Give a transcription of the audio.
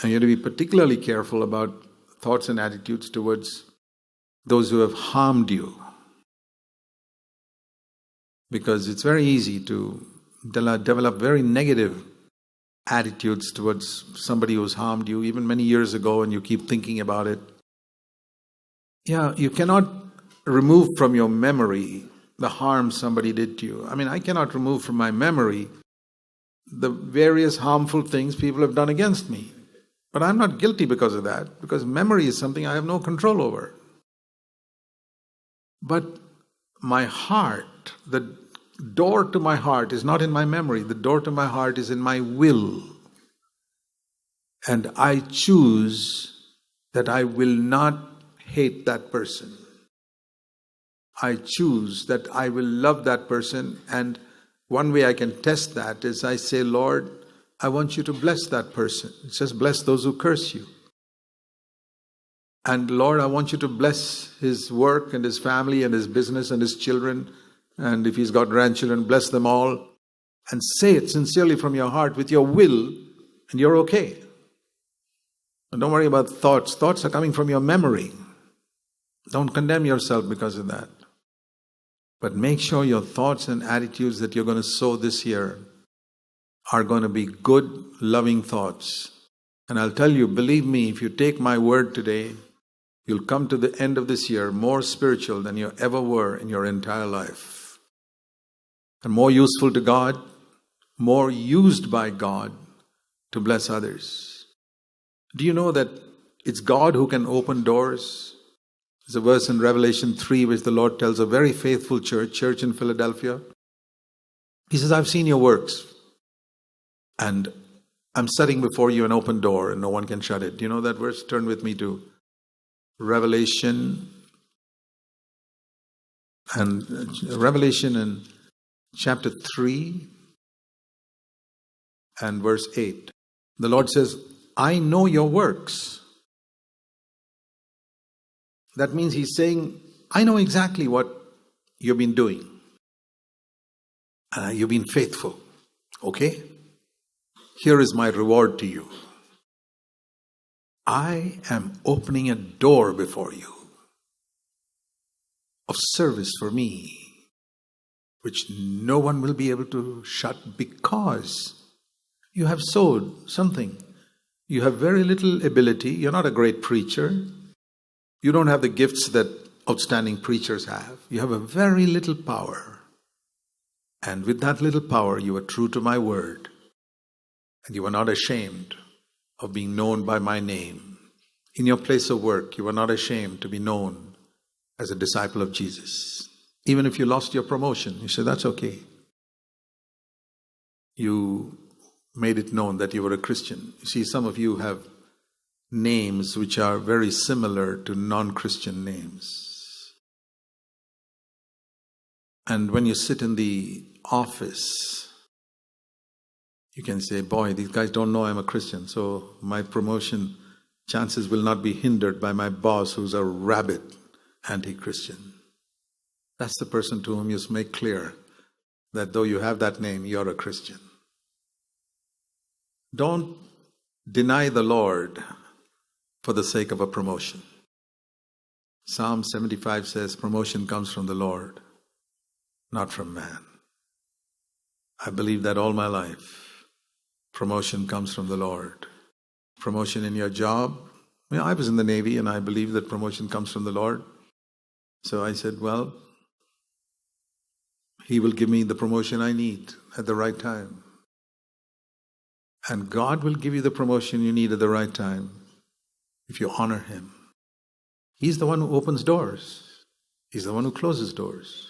And you have to be particularly careful about thoughts and attitudes towards those who have harmed you. Because it's very easy to develop very negative attitudes towards somebody who's harmed you, even many years ago, and you keep thinking about it. Yeah, you cannot remove from your memory the harm somebody did to you. I mean, I cannot remove from my memory the various harmful things people have done against me. But I'm not guilty because of that, because memory is something I have no control over. But my heart, the door to my heart is not in my memory. The door to my heart is in my will. And I choose that I will not hate that person. I choose that I will love that person, and one way I can test that is I say, Lord, I want you to bless that person. It says, bless those who curse you. And Lord, I want you to bless his work and his family and his business and his children. And if he's got grandchildren, bless them all. And say it sincerely from your heart with your will, and you're okay. And don't worry about thoughts. Thoughts are coming from your memory. Don't condemn yourself because of that. But make sure your thoughts and attitudes that you're going to sow this year are going to be good, loving thoughts. And I'll tell you, believe me, if you take my word today, you'll come to the end of this year more spiritual than you ever were in your entire life. And more useful to God, more used by God to bless others. Do you know that it's God who can open doors? There's a verse in Revelation 3 which the Lord tells a very faithful church in Philadelphia. He says, I've seen your works, and I'm setting before you an open door and no one can shut it. Do you know that verse? Turn with me to Revelation in chapter 3 and verse 8. The Lord says, I know your works. That means he's saying, I know exactly what you've been doing. You've been faithful. Okay? Here is my reward to you. I am opening a door before you of service for me, which no one will be able to shut, because you have sowed something. You have very little ability. You're not a great preacher. You don't have the gifts that outstanding preachers have. You have a very little power. And with that little power, you are true to my word. And you are not ashamed of being known by my name. In your place of work, you are not ashamed to be known as a disciple of Jesus. Even if you lost your promotion, you say, that's okay. You made it known that you were a Christian. You see, some of you have names which are very similar to non-Christian names. And when you sit in the office, you can say, boy, these guys don't know I'm a Christian, so my promotion chances will not be hindered by my boss who's a rabid anti-Christian. That's the person to whom you make clear that though you have that name, you're a Christian. Don't deny the Lord for the sake of a promotion. Psalm 75 says, promotion comes from the Lord, not from man. I believe that all my life. Promotion comes from the Lord. Promotion in your job. I was in the Navy and I believe that promotion comes from the Lord. So I said, well, He will give me the promotion I need at the right time. And God will give you the promotion you need at the right time if you honor Him. He's the one who opens doors. He's the one who closes doors.